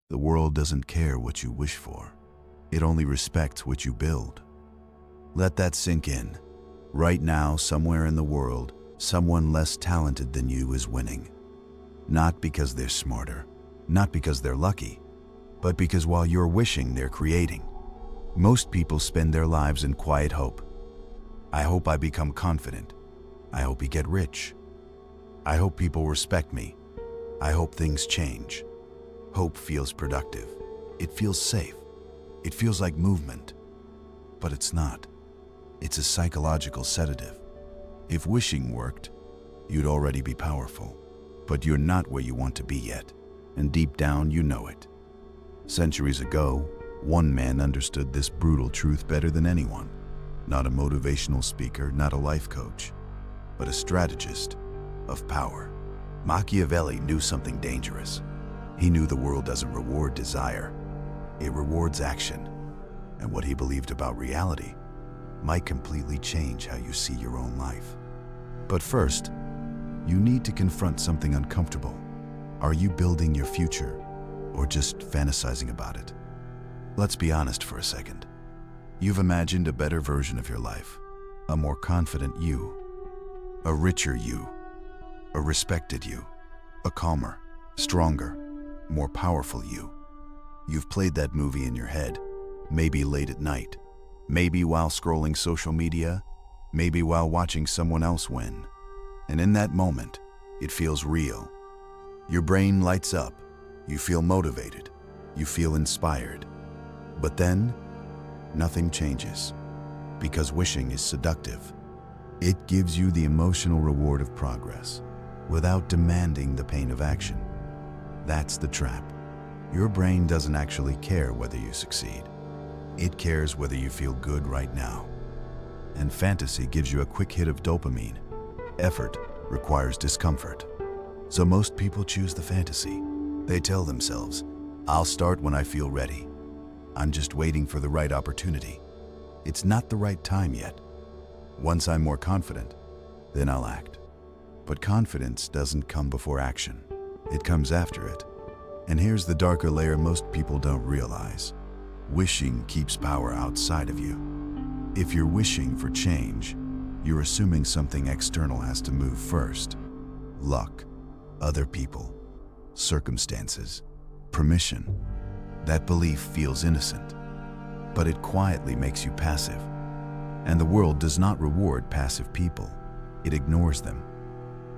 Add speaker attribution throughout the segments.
Speaker 1: The world doesn't care what you wish for. It only respects what you build. Let that sink in. Right now, somewhere in the world, someone less talented than you is winning. Not because they're smarter, not because they're lucky, but because while you're wishing, they're creating. Most people spend their lives in quiet hope. I hope I become confident. I hope I get rich. I hope people respect me. I hope things change. Hope feels productive. It feels safe. It feels like movement. But it's not. It's a psychological sedative. If wishing worked, you'd already be powerful. But you're not where you want to be yet, and deep down you know it. Centuries ago, one man understood this brutal truth better than anyone. Not a motivational speaker, not a life coach, but a strategist of power. Machiavelli knew something dangerous. He knew the world doesn't reward desire, it rewards action. And what he believed about reality might completely change how you see your own life. But first, you need to confront something uncomfortable. Are you building your future or just fantasizing about it? Let's be honest for a second. You've imagined a better version of your life, a more confident you, a richer you, a respected you, a calmer, stronger, more powerful you. You've played that movie in your head, maybe late at night, maybe while scrolling social media, maybe while watching someone else win. And in that moment, it feels real. Your brain lights up, you feel motivated, you feel inspired. But then, nothing changes, because wishing is seductive. It gives you the emotional reward of progress, without demanding the pain of action. That's the trap. Your brain doesn't actually care whether you succeed. It cares whether you feel good right now. And fantasy gives you a quick hit of dopamine. Effort requires discomfort. So most people choose the fantasy. They tell themselves, I'll start when I feel ready. I'm just waiting for the right opportunity. It's not the right time yet. Once I'm more confident, then I'll act. But confidence doesn't come before action. It comes after it. And here's the darker layer most people don't realize. Wishing keeps power outside of you. If you're wishing for change, you're assuming something external has to move first. Luck, other people, circumstances, permission. That belief feels innocent, but it quietly makes you passive. And the world does not reward passive people. It ignores them.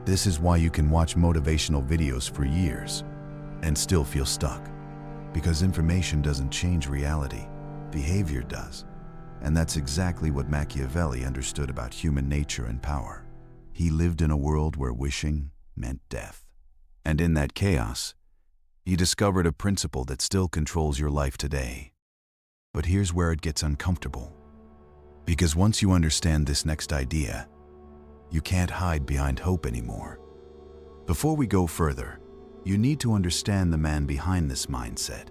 Speaker 1: This is why you can watch motivational videos for years and still feel stuck. Because information doesn't change reality, behavior does. And that's exactly what Machiavelli understood about human nature and power. He lived in a world where wishing meant death. And in that chaos, he discovered a principle that still controls your life today. But here's where it gets uncomfortable. Because once you understand this next idea, you can't hide behind hope anymore. Before we go further, you need to understand the man behind this mindset.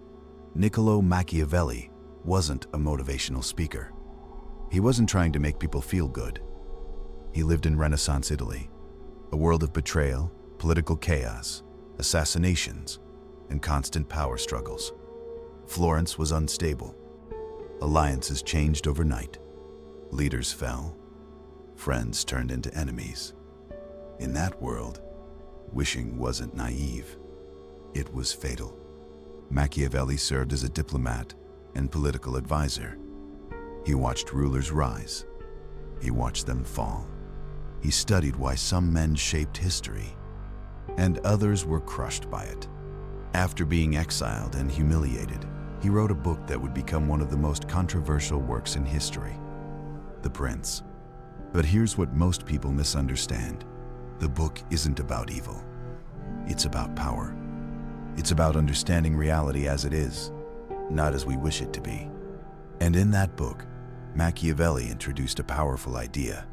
Speaker 1: Niccolo Machiavelli wasn't a motivational speaker. He wasn't trying to make people feel good. He lived in Renaissance Italy, a world of betrayal, political chaos, assassinations, and constant power struggles. Florence was unstable. Alliances changed overnight. Leaders fell. Friends turned into enemies. In that world, wishing wasn't naive. It was fatal. Machiavelli served as a diplomat and political advisor. He watched rulers rise. He watched them fall. He studied why some men shaped history, and others were crushed by it. After being exiled and humiliated, he wrote a book that would become one of the most controversial works in history, The Prince. But here's what most people misunderstand. The book isn't about evil. It's about power. It's about understanding reality as it is, not as we wish it to be. And in that book, Machiavelli introduced a powerful idea: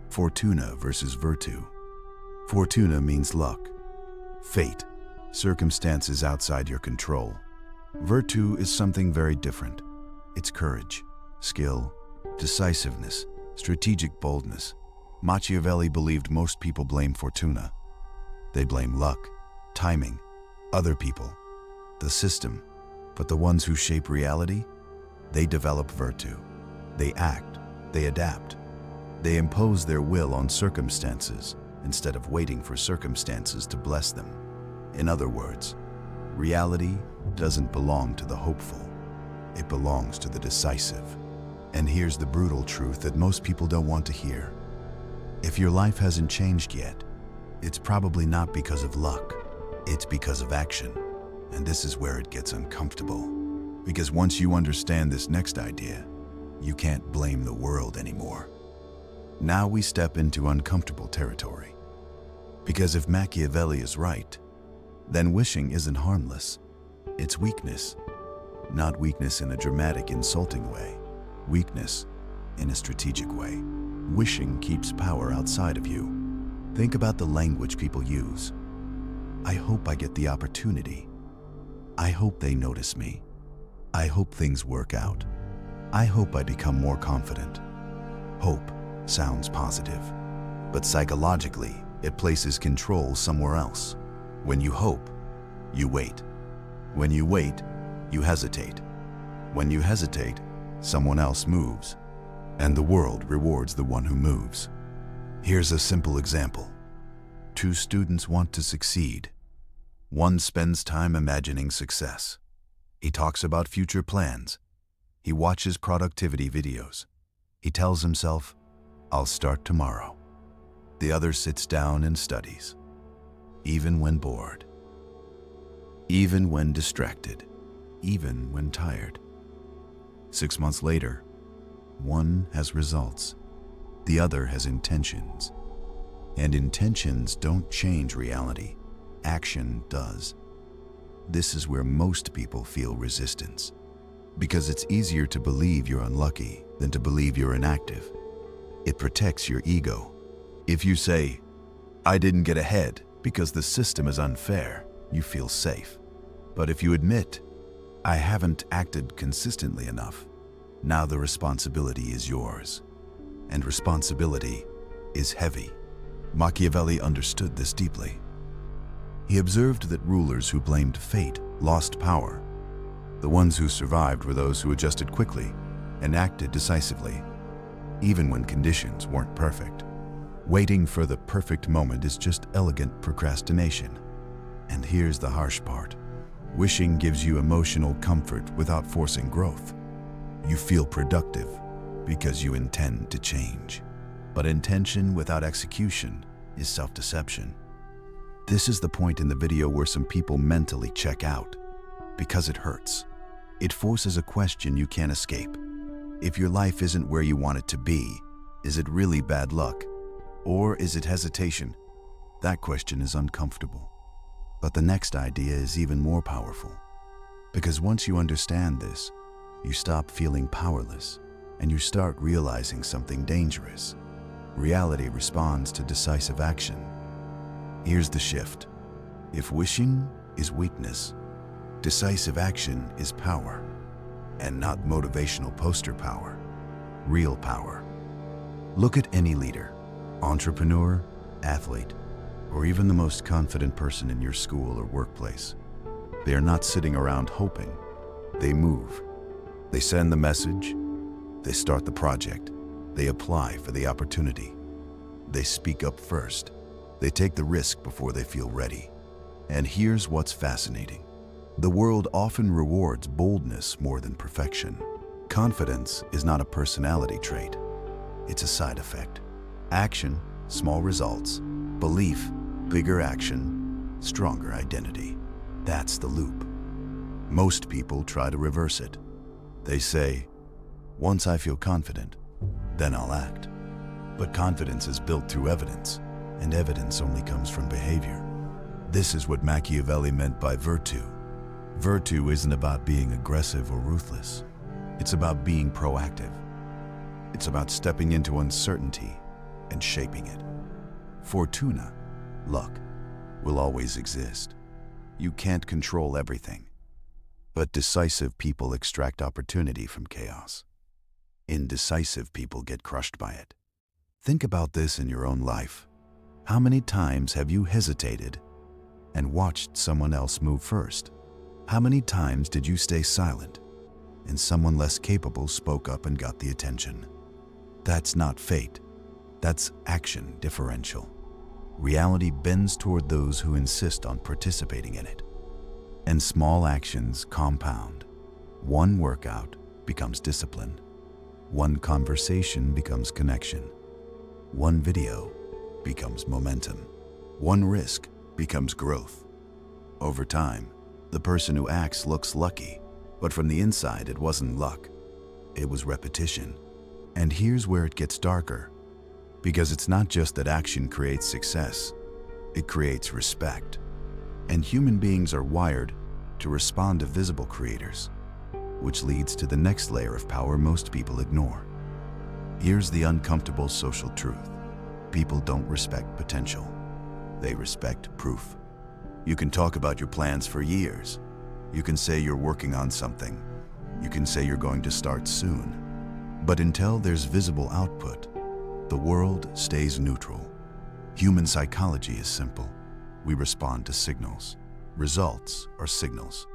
Speaker 1: fortuna versus virtù. Fortuna means luck, fate, circumstances outside your control. Virtù is something very different. It's courage, skill, decisiveness, strategic boldness. Machiavelli believed most people blame fortuna. They blame luck, timing, other people, the system, But the ones who shape reality, they develop virtue. They act, they adapt. They impose their will on circumstances instead of waiting for circumstances to bless them. In other words, reality doesn't belong to the hopeful. It belongs to the decisive. And here's the brutal truth that most people don't want to hear. If your life hasn't changed yet, it's probably not because of luck. It's because of action. And this is where it gets uncomfortable. Because once you understand this next idea, you can't blame the world anymore. Now we step into uncomfortable territory. Because if Machiavelli is right, then wishing isn't harmless. It's weakness. Not weakness in a dramatic, insulting way. Weakness in a strategic way. Wishing keeps power outside of you. Think about the language people use. I hope I get the opportunity. I hope they notice me. I hope things work out. I hope I become more confident. Hope sounds positive, but psychologically, it places control somewhere else. When you hope, you wait. When you wait, you hesitate. When you hesitate, someone else moves, and the world rewards the one who moves. Here's a simple example. Two students want to succeed. One spends time imagining success. He talks about future plans. He watches productivity videos. He tells himself, I'll start tomorrow. The other sits down and studies, even when bored, even when distracted, even when tired. 6 months later, one has results, the other has intentions. And intentions don't change reality, action does. This is where most people feel resistance, because it's easier to believe you're unlucky than to believe you're inactive. It protects your ego. If you say, I didn't get ahead because the system is unfair, you feel safe. But if you admit, I haven't acted consistently enough, now the responsibility is yours. And responsibility is heavy. Machiavelli understood this deeply. He observed that rulers who blamed fate lost power. The ones who survived were those who adjusted quickly and acted decisively, even when conditions weren't perfect. Waiting for the perfect moment is just elegant procrastination. And here's the harsh part. Wishing gives you emotional comfort without forcing growth. You feel productive because you intend to change. But intention without execution is self-deception. This is the point in the video where some people mentally check out, because it hurts. It forces a question you can't escape. If your life isn't where you want it to be, is it really bad luck? Or is it hesitation? That question is uncomfortable. But the next idea is even more powerful. Because once you understand this, you stop feeling powerless and you start realizing something dangerous. Reality responds to decisive action. Here's the shift. If wishing is weakness, decisive action is power. And not motivational poster power, real power. Look at any leader, entrepreneur, athlete, or even the most confident person in your school or workplace. They are not sitting around hoping. They move. They send the message. They start the project. They apply for the opportunity. They speak up first. They take the risk before they feel ready. And here's what's fascinating. The world often rewards boldness more than perfection. Confidence is not a personality trait. It's a side effect. Action, small results. Belief, bigger action, stronger identity. That's the loop. Most people try to reverse it. They say, once I feel confident, then I'll act. But confidence is built through evidence, and evidence only comes from behavior. This is what Machiavelli meant by virtue. Virtue isn't about being aggressive or ruthless. It's about being proactive. It's about stepping into uncertainty and shaping it. Fortuna, luck, will always exist. You can't control everything. But decisive people extract opportunity from chaos. Indecisive people get crushed by it. Think about this in your own life. How many times have you hesitated and watched someone else move first? How many times did you stay silent and someone less capable spoke up and got the attention? That's not fate. That's action differential. Reality bends toward those who insist on participating in it. And small actions compound. One workout becomes discipline. One conversation becomes connection. One video becomes momentum. One risk becomes growth. Over time, the person who acts looks lucky, but from the inside it wasn't luck. It was repetition. And here's where it gets darker. Because it's not just that action creates success, it creates respect. And human beings are wired to respond to visible creators, which leads to the next layer of power most people ignore. Here's the uncomfortable social truth. People don't respect potential. They respect proof. You can talk about your plans for years. You can say you're working on something. You can say you're going to start soon. But until there's visible output, the world stays neutral. Human psychology is simple. We respond to signals. Results are signals.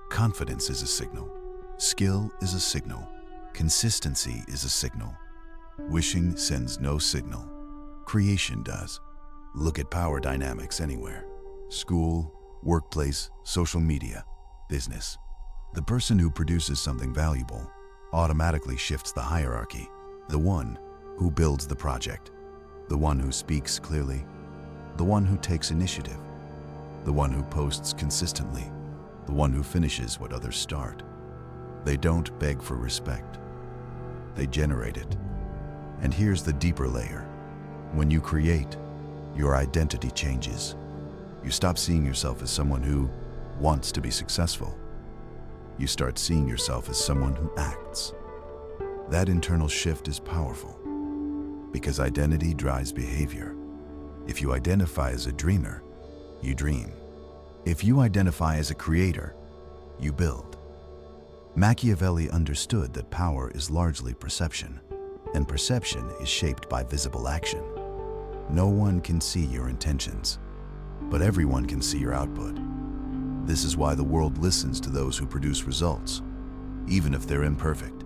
Speaker 1: Confidence is a signal. Skill is a signal. Consistency is a signal. Wishing sends no signal. Creation does. Look at power dynamics anywhere. School, workplace, social media, business. The person who produces something valuable automatically shifts the hierarchy. The one who builds the project, the one who speaks clearly, the one who takes initiative, the one who posts consistently, the one who finishes what others start. They don't beg for respect. They generate it. And here's the deeper layer. When you create, your identity changes. You stop seeing yourself as someone who wants to be successful. You start seeing yourself as someone who acts. That internal shift is powerful because identity drives behavior. If you identify as a dreamer, you dream. If you identify as a creator, you build. Machiavelli understood that power is largely perception, and perception is shaped by visible action. No one can see your intentions, but everyone can see your output. This is why the world listens to those who produce results, even if they're imperfect.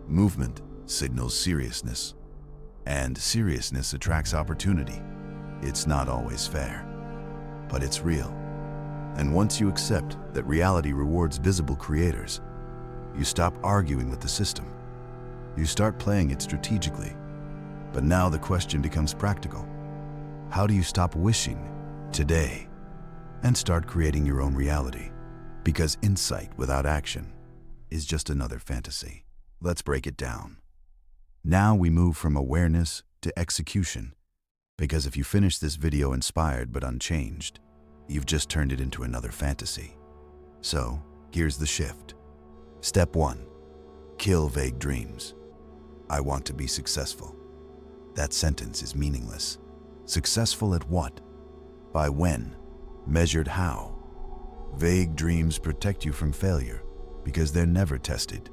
Speaker 1: Movement signals seriousness, and seriousness attracts opportunity. It's not always fair, but it's real. And once you accept that reality rewards visible creators, you stop arguing with the system. You start playing it strategically. But now the question becomes practical. How do you stop wishing today and start creating your own reality? Because insight without action is just another fantasy. Let's break it down. Now we move from awareness to execution, because if you finish this video inspired but unchanged, you've just turned it into another fantasy. So, here's the shift. Step 1. Kill vague dreams. I want to be successful. That sentence is meaningless. Successful at what? By when? Measured how? Vague dreams protect you from failure because they're never tested.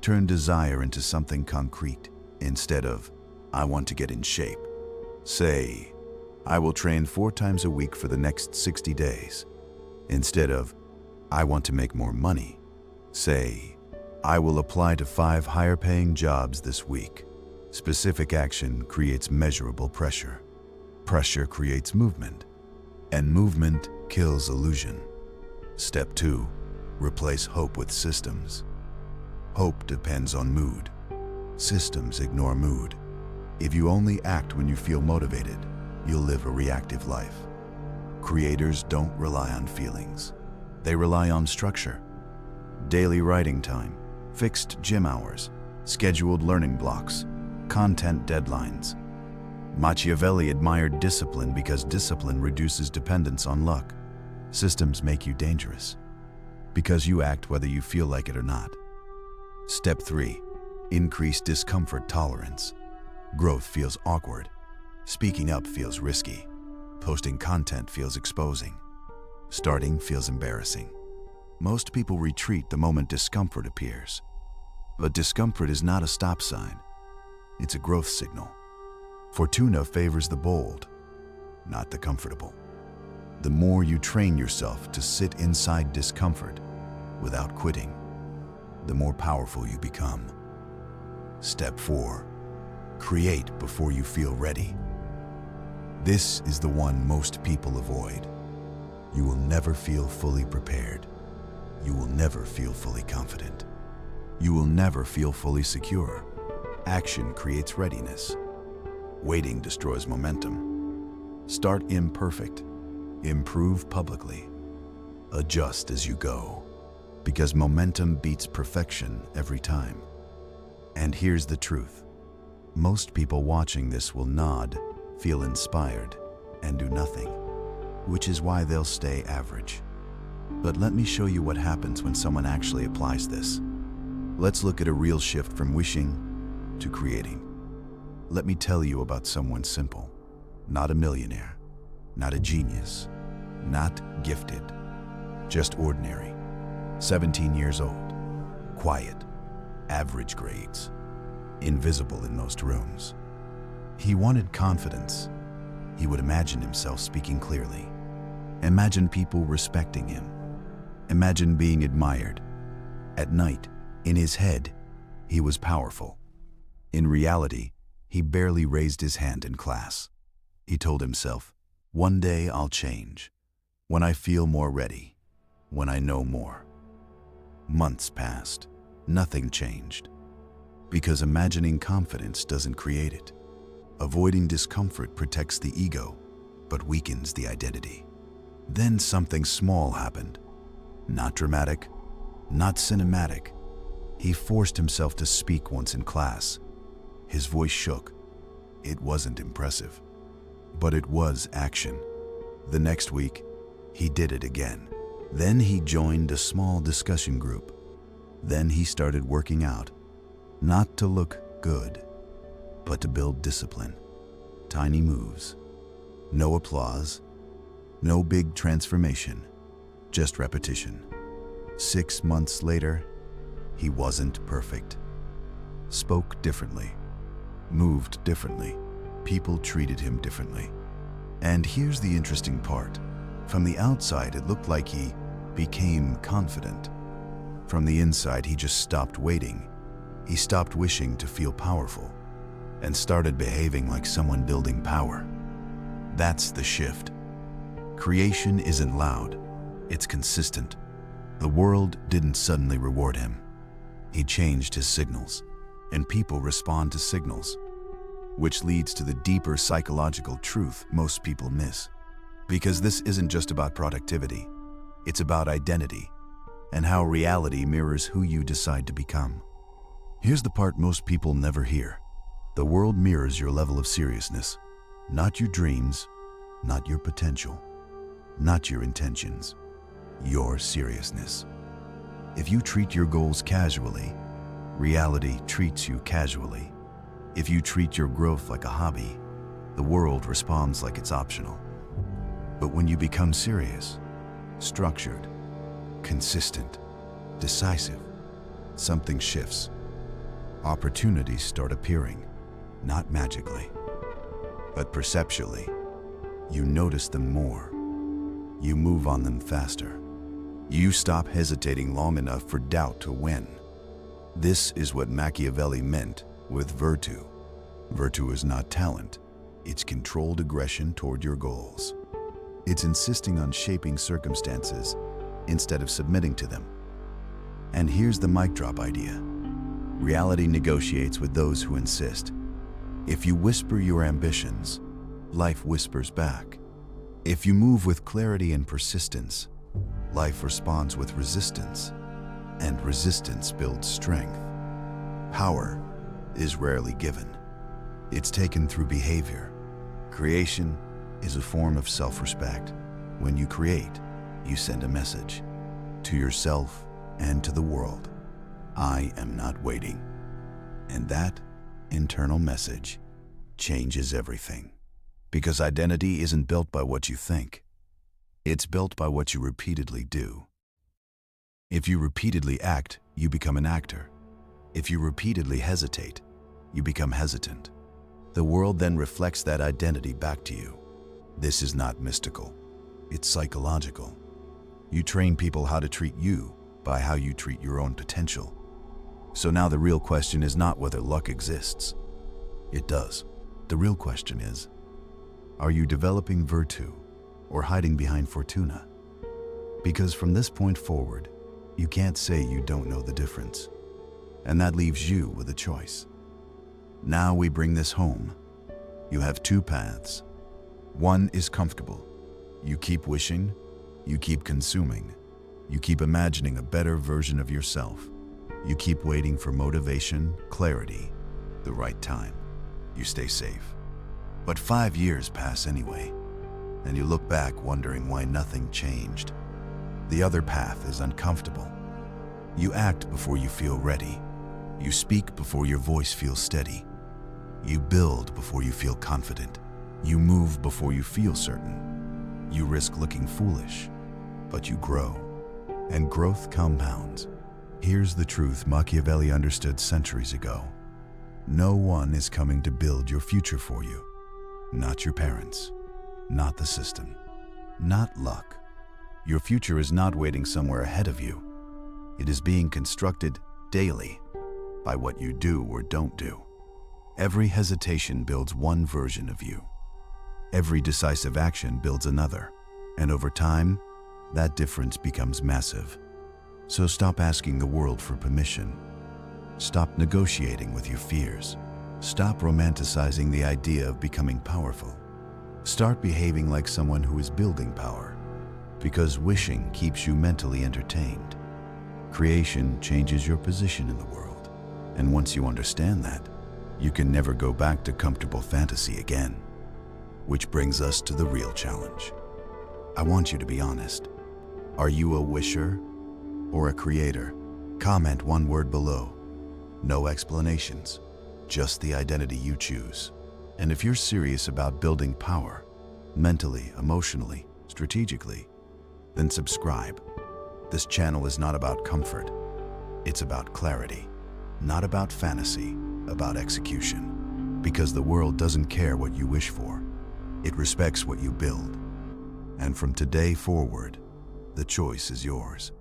Speaker 1: Turn desire into something concrete. Instead of, I want to get in shape, say, I will train 4 times a week for the next 60 days. Instead of, I want to make more money, say, I will apply to 5 higher-paying jobs this week. Specific action creates measurable pressure. Pressure creates movement, and movement kills illusion. Step 2. Replace hope with systems. Hope depends on mood. Systems ignore mood. If you only act when you feel motivated, you'll live a reactive life. Creators don't rely on feelings. They rely on structure. Daily writing time, fixed gym hours, scheduled learning blocks, content deadlines. Machiavelli admired discipline because discipline reduces dependence on luck. Systems make you dangerous because you act whether you feel like it or not. Step 3. Increase discomfort tolerance. Growth feels awkward. Speaking up feels risky. Posting content feels exposing. Starting feels embarrassing. Most people retreat the moment discomfort appears. But discomfort is not a stop sign. It's a growth signal. Fortuna favors the bold, not the comfortable. The more you train yourself to sit inside discomfort, without quitting, the more powerful you become. Step 4. Create before you feel ready. This is the one most people avoid. You will never feel fully prepared. You will never feel fully confident. You will never feel fully secure. Action creates readiness. Waiting destroys momentum. Start imperfect. Improve publicly. Adjust as you go, because momentum beats perfection every time. And here's the truth. Most people watching this will nod, feel inspired, and do nothing, which is why they'll stay average. But let me show you what happens when someone actually applies this. Let's look at a real shift from wishing to creating. Let me tell you about someone simple, not a millionaire, not a genius, not gifted, just ordinary. 17 years old, quiet, average grades, invisible in most rooms. He wanted confidence. He would imagine himself speaking clearly. Imagine people respecting him. Imagine being admired. At night, in his head, he was powerful. In reality, he barely raised his hand in class. He told himself, "One day I'll change. When I feel more ready. When I know more." Months passed. Nothing changed. Because imagining confidence doesn't create it. Avoiding discomfort protects the ego, but weakens the identity. Then something small happened. Not dramatic, not cinematic. He forced himself to speak once in class. His voice shook. It wasn't impressive, but it was action. The next week, he did it again. Then he joined a small discussion group. Then he started working out, not to look good, but to build discipline. Tiny moves, no applause, no big transformation, just repetition. 6 months later, he wasn't perfect. Spoke differently, moved differently, people treated him differently. And here's the interesting part. From the outside, it looked like he became confident. From the inside, he just stopped waiting. He stopped wishing to feel powerful and started behaving like someone building power. That's the shift. Creation isn't loud, it's consistent. The world didn't suddenly reward him. He changed his signals, and people respond to signals, which leads to the deeper psychological truth most people miss. Because this isn't just about productivity, it's about identity and how reality mirrors who you decide to become. Here's the part most people never hear. The world mirrors your level of seriousness, not your dreams, not your potential, not your intentions, your seriousness. If you treat your goals casually, reality treats you casually. If you treat your growth like a hobby, the world responds like it's optional. But when you become serious, structured, consistent, decisive, something shifts. Opportunities start appearing, not magically, but perceptually. You notice them more. You move on them faster. You stop hesitating long enough for doubt to win. This is what Machiavelli meant with virtue. Virtue is not talent. It's controlled aggression toward your goals. It's insisting on shaping circumstances instead of submitting to them. And here's the mic drop idea. Reality negotiates with those who insist. If you whisper your ambitions, life whispers back. If you move with clarity and persistence, life responds with resistance, and resistance builds strength. Power is rarely given. It's taken through behavior. Creation is a form of self-respect. When you create, you send a message to yourself and to the world. I am not waiting. And that internal message changes everything. Because identity isn't built by what you think. It's built by what you repeatedly do. If you repeatedly act, you become an actor. If you repeatedly hesitate, you become hesitant. The world then reflects that identity back to you. This is not mystical. It's psychological. You train people how to treat you by how you treat your own potential. So now the real question is not whether luck exists. It does. The real question is, are you developing virtue or hiding behind fortuna? Because from this point forward, you can't say you don't know the difference. And that leaves you with a choice. Now we bring this home. You have two paths. One is comfortable. You keep wishing, you keep consuming, you keep imagining a better version of yourself. You keep waiting for motivation, clarity, the right time. You stay safe. But 5 years pass anyway, and you look back wondering why nothing changed. The other path is uncomfortable. You act before you feel ready. You speak before your voice feels steady. You build before you feel confident. You move before you feel certain. You risk looking foolish, but you grow. And growth compounds. Here's the truth Machiavelli understood centuries ago. No one is coming to build your future for you. Not your parents, not the system, not luck. Your future is not waiting somewhere ahead of you. It is being constructed daily by what you do or don't do. Every hesitation builds one version of you. Every decisive action builds another. And over time, that difference becomes massive. So stop asking the world for permission. Stop negotiating with your fears. Stop romanticizing the idea of becoming powerful. Start behaving like someone who is building power, because wishing keeps you mentally entertained. Creation changes your position in the world, and once you understand that, you can never go back to comfortable fantasy again. Which brings us to the real challenge. I want you to be honest. Are you a wisher or a creator? Comment one word below. No explanations, just the identity you choose. And if you're serious about building power, mentally, emotionally, strategically, then subscribe. This channel is not about comfort. It's about clarity. Not about fantasy, about execution. Because the world doesn't care what you wish for. It respects what you build. And from today forward, the choice is yours.